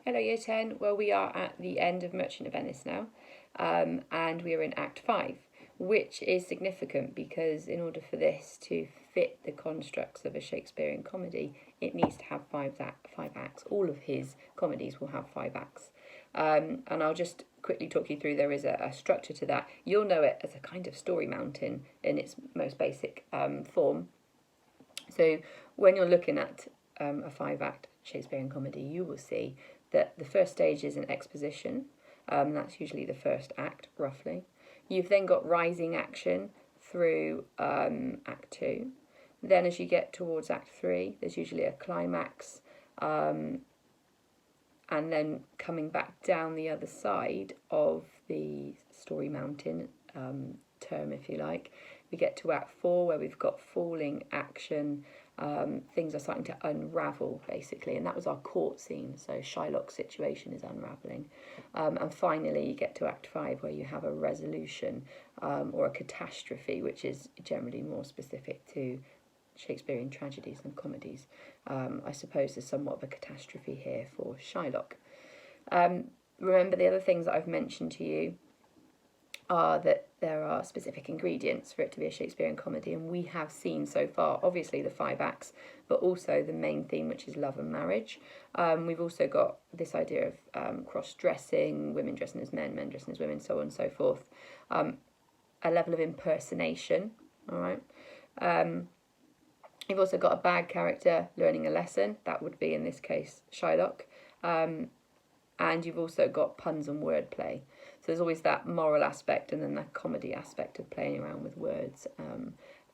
Hello Year 10. Well, we are at the end of Merchant of Venice now, and we are in Act 5, which is significant because in order for this to fit the constructs of a Shakespearean comedy, it needs to have five acts. All of his comedies will have 5 acts. And I'll just quickly talk you through, there is a structure to that. You'll know it as a kind of story mountain in its most basic form. So when you're looking at a 5-act Shakespearean comedy, you will see that the first stage is an exposition. That's usually the first act, roughly. You've then got rising action through Act 2. Then as you get towards Act 3, there's usually a climax, and then coming back down the other side of the story mountain term, if you like, we get to Act 4 where we've got falling action. Things are starting to unravel, basically, and that was our court scene, so Shylock's situation is unravelling. And finally you get to Act 5 where you have a resolution or a catastrophe, which is generally more specific to Shakespearean tragedies and comedies. I suppose there's somewhat of a catastrophe here for Shylock. Remember, the other things that I've mentioned to you are that there are specific ingredients for it to be a Shakespearean comedy, and we have seen so far obviously the 5 acts, but also the main theme, which is love and marriage. We've also got this idea of cross-dressing, women dressing as men, men dressing as women, so on and so forth. A level of impersonation, all right. You've also got a bad character learning a lesson, that would be in this case Shylock, and you've also got puns and wordplay. So there's always that moral aspect and then that comedy aspect of playing around with words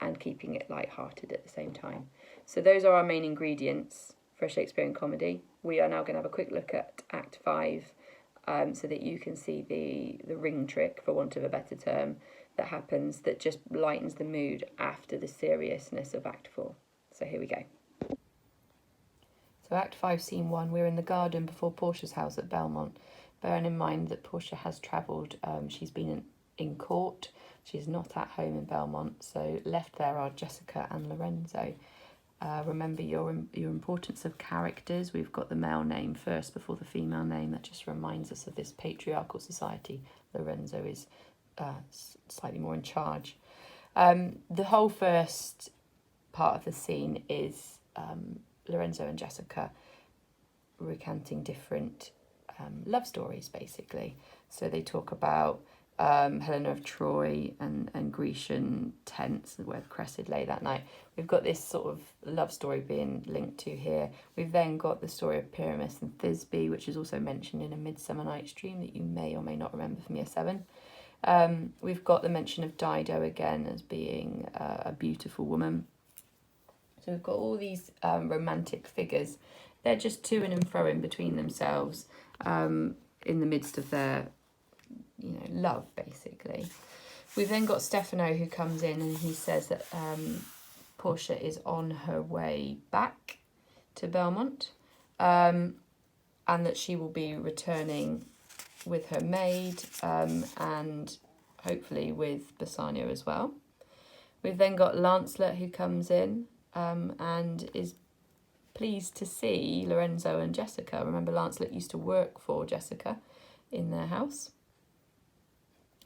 and keeping it light-hearted at the same time. So those are our main ingredients for a Shakespearean comedy. We are now going to have a quick look at Act 5 so that you can see the ring trick, for want of a better term, that happens that just lightens the mood after the seriousness of Act 4. So here we go. So Act 5, Scene 1, we're in the garden before Portia's house at Belmont. Bearing in mind that Portia has travelled, she's been in court, she's not at home in Belmont, so left there are Jessica and Lorenzo. Remember your importance of characters. We've got the male name first before the female name. That just reminds us of this patriarchal society. Lorenzo is slightly more in charge. The whole first part of the scene is Lorenzo and Jessica recanting different love stories, basically. So they talk about Helena of Troy and Grecian tents where Cressid lay that night. We've got this sort of love story being linked to here. We've then got the story of Pyramus and Thisbe, which is also mentioned in A Midsummer Night's Dream that you may or may not remember from Year 7. We've got the mention of Dido again as being a beautiful woman. So we've got all these romantic figures. They're just to-ing and fro-ing between themselves in the midst of their, love, basically. We've then got Stefano who comes in and he says that Portia is on her way back to Belmont, and that she will be returning with her maid and hopefully with Bassanio as well. We've then got Lancelot who comes in and is pleased to see Lorenzo and Jessica. Remember, Lancelot used to work for Jessica in their house.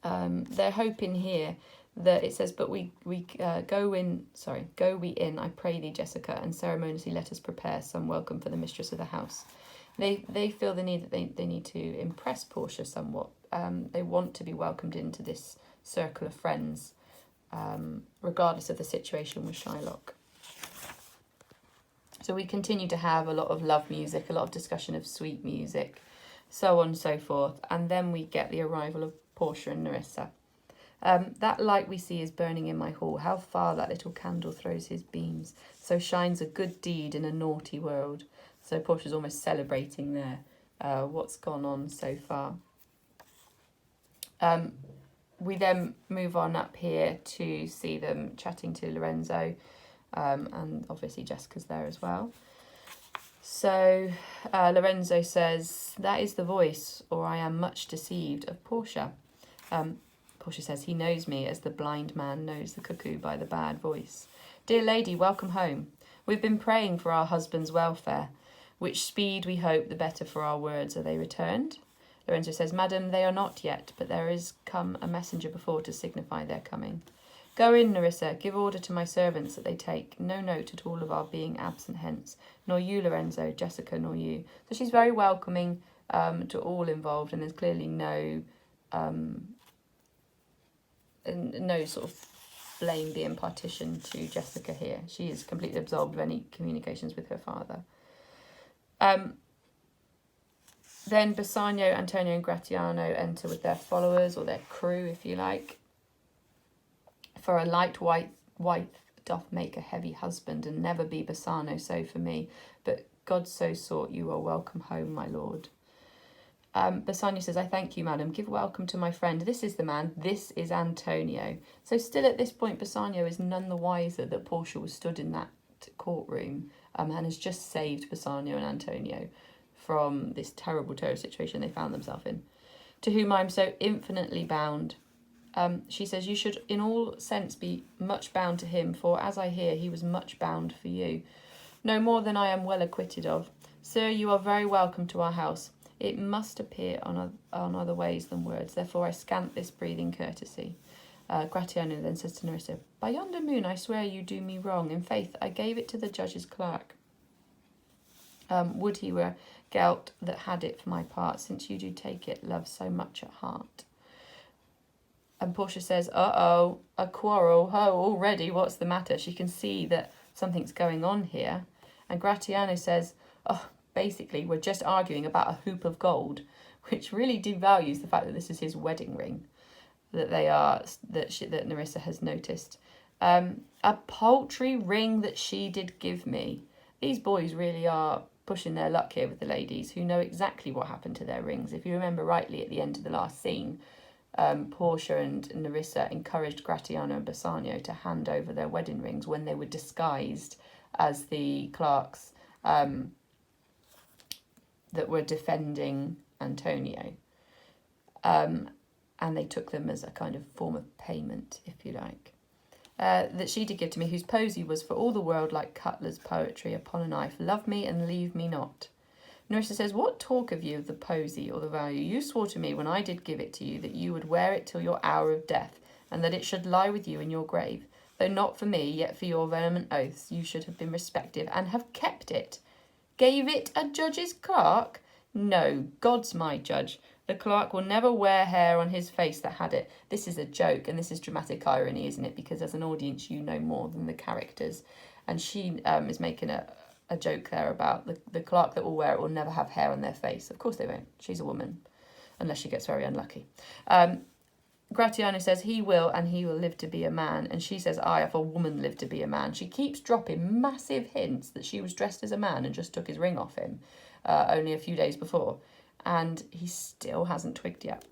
They're hoping here that it says, but go we in, I pray thee, Jessica, and ceremoniously let us prepare some welcome for the mistress of the house. They feel the need that they need to impress Portia somewhat. They want to be welcomed into this circle of friends, regardless of the situation with Shylock. So we continue to have a lot of love music, a lot of discussion of sweet music, so on and so forth. And then we get the arrival of Portia and Nerissa. That light we see is burning in my hall. How far that little candle throws his beams. So shines a good deed in a naughty world. So Portia's almost celebrating there what's gone on so far. We then move on up here to see them chatting to Lorenzo. And obviously Jessica's there as well. So Lorenzo says, that is the voice, or I am much deceived, of Portia. Portia says, he knows me as the blind man knows the cuckoo by the bad voice. Dear lady, welcome home. We've been praying for our husband's welfare. which speed we hope the better for our words are they returned. Lorenzo says, Madam, they are not yet, but there is come a messenger before to signify their coming. Go in, Nerissa, give order to my servants that they take no note at all of our being absent hence, nor you, Lorenzo, Jessica, nor you. So she's very welcoming to all involved, and there's clearly no sort of blame being partitioned to Jessica here. She is completely absolved of any communications with her father. Then Bassanio, Antonio and Gratiano enter with their followers, or their crew, if you like. For a light wife doth make a heavy husband, and never be Bassano so for me. But God so sought, you are welcome home, my lord. Bassanio says, I thank you, madam. Give welcome to my friend. This is the man. This is Antonio. So still at this point, Bassanio is none the wiser that Portia was stood in that courtroom and has just saved Bassanio and Antonio from this terrible situation they found themselves in. To whom I am so infinitely bound. She says, you should in all sense be much bound to him, for as I hear, he was much bound for you. No more than I am well acquitted of. Sir, you are very welcome to our house. It must appear on other ways than words, therefore I scant this breathing courtesy. Gratiano then says to Nerissa, by yonder moon I swear you do me wrong. In faith, I gave it to the judge's clerk. Would he were gelt that had it for my part, since you do take it, love, so much at heart. And Portia says, uh-oh, a quarrel, already, what's the matter? She can see that something's going on here. And Gratiano says, basically, we're just arguing about a hoop of gold, which really devalues the fact that this is his wedding ring, that Nerissa has noticed. A paltry ring that she did give me. These boys really are pushing their luck here with the ladies, who know exactly what happened to their rings. If you remember rightly, at the end of the last scene, Portia and Nerissa encouraged Gratiano and Bassanio to hand over their wedding rings when they were disguised as the clerks that were defending Antonio. And they took them as a kind of form of payment, if you like. That she did give to me, whose posy was for all the world like cutler's poetry upon a knife. Love me and leave me not. Nerissa says, what talk have you of the posy or the value? You swore to me when I did give it to you that you would wear it till your hour of death, and that it should lie with you in your grave. Though not for me, yet for your vehement oaths, you should have been respective and have kept it. Gave it a judge's clerk? No, God's my judge. The clerk will never wear hair on his face that had it. This is a joke, and this is dramatic irony, isn't it? Because as an audience, you know more than the characters. And she is making a joke there about the clerk that will wear it will never have hair on their face. Of course they won't. She's a woman, unless she gets very unlucky. Gratiano says he will, and he will live to be a man. And she says, if a woman lived to be a man. She keeps dropping massive hints that she was dressed as a man and just took his ring off him only a few days before. And he still hasn't twigged yet.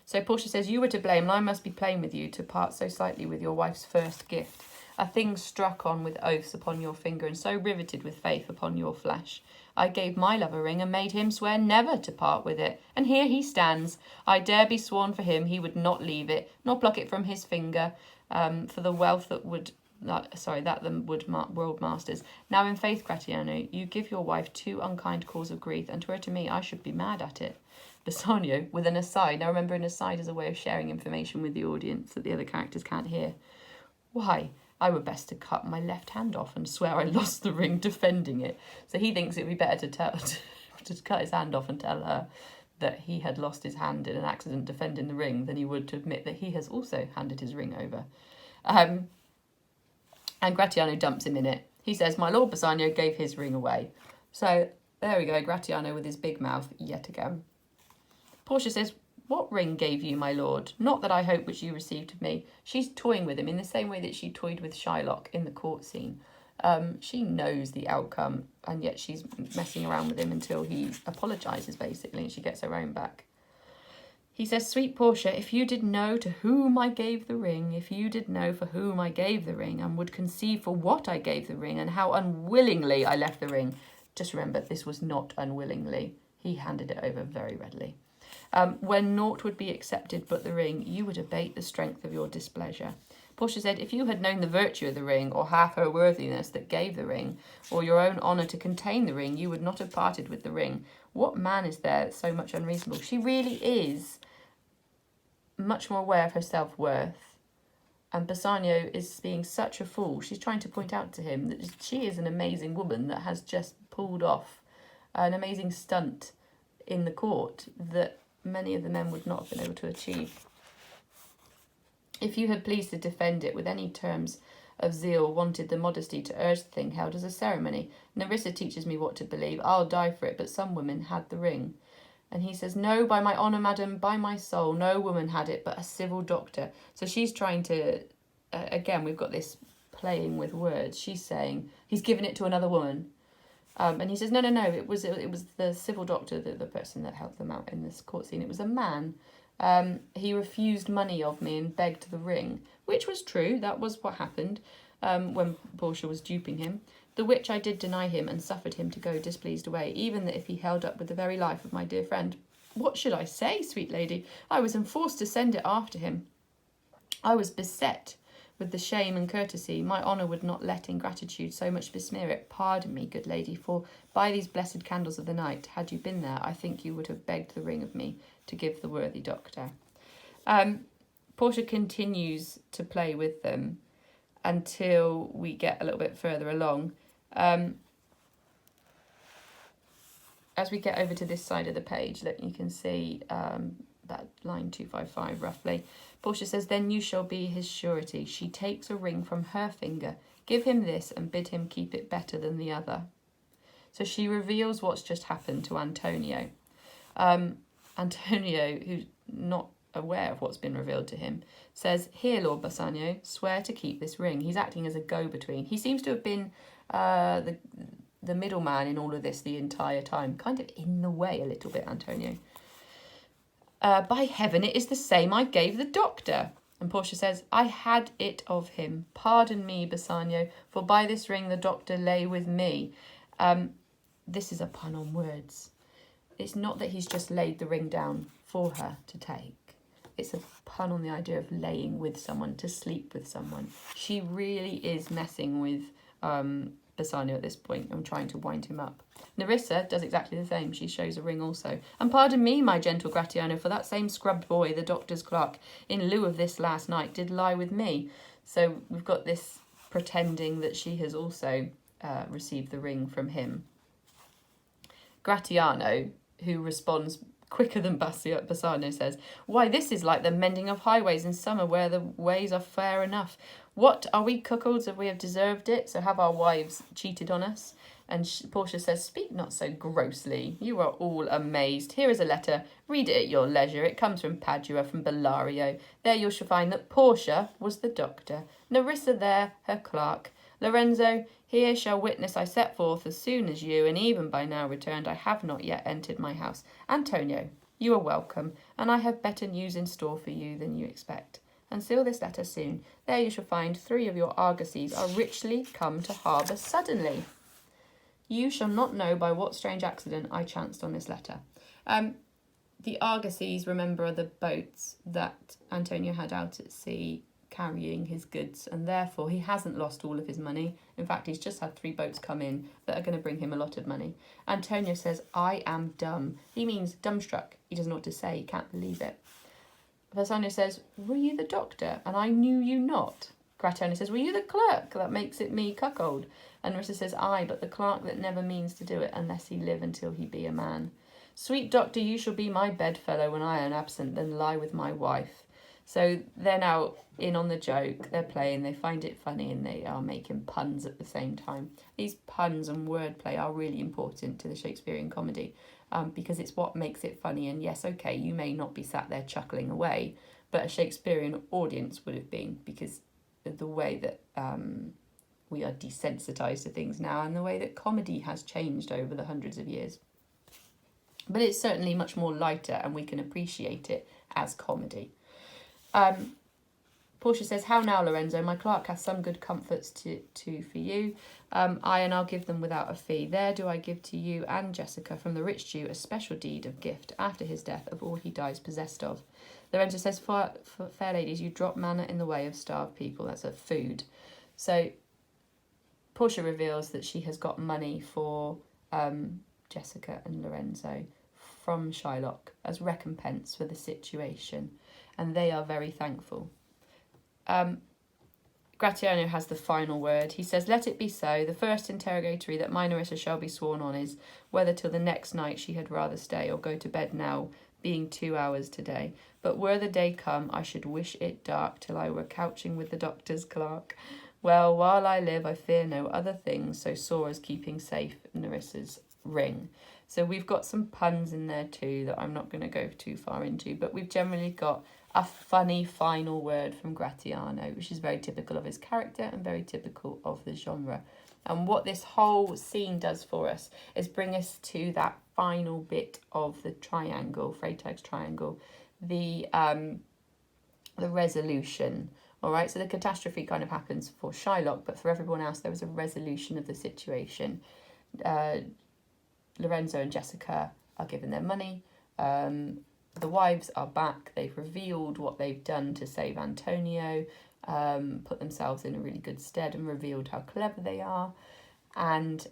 So Portia says, you were to blame, and I must be plain with you, to part so slightly with your wife's first gift. A thing struck on with oaths upon your finger, and so riveted with faith upon your flesh. I gave my love a ring, and made him swear never to part with it. And here he stands. I dare be sworn for him he would not leave it, nor pluck it from his finger, for the wealth that would... that the world masters. Now in faith, Gratiano, you give your wife too unkind cause of grief, and to me, I should be mad at it. Bassanio, with an aside. Now remember, an aside is a way of sharing information with the audience that the other characters can't hear. Why, I were best to cut my left hand off and swear I lost the ring defending it. So he thinks it'd be better to cut his hand off and tell her that he had lost his hand in an accident defending the ring than he would to admit that he has also handed his ring over. And Gratiano dumps him in it. He says, my lord Bassanio gave his ring away. So there we go, Gratiano with his big mouth yet again. Portia says, what ring gave you, my lord? Not that I hope which you received of me. She's toying with him in the same way that she toyed with Shylock in the court scene. She knows the outcome, and yet she's messing around with him until he apologises, basically, and she gets her own back. He says, sweet Portia, if you did know to whom I gave the ring, if you did know for whom I gave the ring, and would conceive for what I gave the ring, and how unwillingly I left the ring. Just remember, this was not unwillingly. He handed it over very readily. When naught would be accepted but the ring, you would abate the strength of your displeasure. Portia said, if you had known the virtue of the ring, or half her worthiness that gave the ring, or your own honour to contain the ring, you would not have parted with the ring. What man is there so much unreasonable? She really is much more aware of her self-worth. And Bassanio is being such a fool. She's trying to point out to him that she is an amazing woman that has just pulled off an amazing stunt in the court that many of the men would not have been able to achieve. If you had pleased to defend it with any terms of zeal, wanted the modesty to urge the thing held as a ceremony. Nerissa teaches me what to believe. I'll die for it, but some women had the ring. And he says, no, by my honour, madam, by my soul, no woman had it but a civil doctor. So she's trying to, again, we've got this playing with words. She's saying, he's given it to another woman. And he says, no, it was the civil doctor, the person that helped them out in this court scene. It was a man. He refused money of me and begged the ring, which was true. That was what happened when Portia was duping him. The which I did deny him and suffered him to go displeased away, even that if he held up with the very life of my dear friend. What should I say, sweet lady? I was enforced to send it after him. I was beset with the shame and courtesy. My honour would not let ingratitude so much besmear it. Pardon me, good lady, for by these blessed candles of the night, had you been there, I think you would have begged the ring of me to give the worthy doctor. Portia continues to play with them until we get a little bit further along. As we get over to this side of the page, that you can see that line 255 roughly. Portia says, then you shall be his surety. She takes a ring from her finger. Give him this and bid him keep it better than the other. So she reveals what's just happened to Antonio. Antonio, who's not aware of what's been revealed to him, says, here, Lord Bassanio, swear to keep this ring. He's acting as a go-between. He seems to have been the middleman in all of this the entire time, kind of in the way a little bit, Antonio. By heaven, it is the same I gave the doctor. And Portia says, I had it of him. Pardon me, Bassanio, for by this ring the doctor lay with me. This is a pun on words. It's not that he's just laid the ring down for her to take. It's a pun on the idea of laying with someone, to sleep with someone. She really is messing with Bassanio at this point and trying to wind him up. Nerissa does exactly the same. She shows a ring also. And pardon me, my gentle Gratiano, for that same scrubbed boy, the doctor's clerk, in lieu of this last night, did lie with me. So we've got this pretending that she has also received the ring from him. Gratiano, who responds quicker than Bassanio, says, why, this is like the mending of highways in summer where the ways are fair enough. What, are we cuckolds if we have deserved it? So have our wives cheated on us? And Portia says, speak not so grossly. You are all amazed. Here is a letter. Read it at your leisure. It comes from Padua, from Bellario. There you shall find that Portia was the doctor. Nerissa there, her clerk. Lorenzo, here shall witness I set forth as soon as you, and even by now returned, I have not yet entered my house. Antonio, you are welcome, and I have better news in store for you than you expect. And seal this letter soon. There you shall find 3 of your argosies are richly come to harbour suddenly. You shall not know by what strange accident I chanced on this letter. The argosies, remember, are the boats that Antonio had out at sea carrying his goods, and therefore he hasn't lost all of his money. In fact, he's just had 3 boats come in that are going to bring him a lot of money. Antonio says, I am dumb. He means dumbstruck. He doesn't know what to say. He can't believe it. Bassanio says, were you the doctor? And I knew you not. Gratiano says, were you the clerk? That makes it me cuckold. And Nerissa says, aye, but the clerk that never means to do it unless he live until he be a man. Sweet doctor, you shall be my bedfellow when I am absent, then lie with my wife. So they're now in on the joke, they're playing, they find it funny, and they are making puns at the same time. These puns and wordplay are really important to the Shakespearean comedy, because it's what makes it funny. And yes, okay, you may not be sat there chuckling away, but a Shakespearean audience would have been, because of the way that we are desensitized to things now, and the way that comedy has changed over the hundreds of years. But it's certainly much more lighter, and we can appreciate it as comedy. Portia says, how now, Lorenzo? My clerk hath some good comforts for you. I'll give them without a fee. There do I give to you and Jessica from the rich Jew a special deed of gift after his death of all he dies possessed of. Lorenzo says, for fair ladies, you drop manna in the way of starved people. That's a food. So Portia reveals that she has got money for Jessica and Lorenzo from Shylock as recompense for the situation, and they are very thankful. Gratiano has the final word. He says, let it be so. The first interrogatory that my Nerissa shall be sworn on is whether till the next night she had rather stay or go to bed now, being 2 hours today. But were the day come, I should wish it dark till I were couching with the doctor's clerk. Well, while I live, I fear no other things so sore as keeping safe Nerissa's ring. So we've got some puns in there too that I'm not going to go too far into, but we've generally got a funny final word from Gratiano, which is very typical of his character and very typical of the genre. And what this whole scene does for us is bring us to that final bit of the triangle, Freytag's triangle, the resolution. All right, so the catastrophe kind of happens for Shylock, but for everyone else, there was a resolution of the situation. Lorenzo and Jessica are given their money. The wives are back. They've revealed what they've done to save Antonio, put themselves in a really good stead and revealed how clever they are. And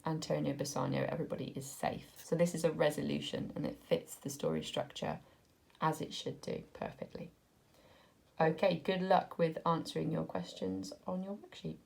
Antonio, Bassanio, everybody is safe. So this is a resolution and it fits the story structure as it should do perfectly. Okay, good luck with answering your questions on your worksheet.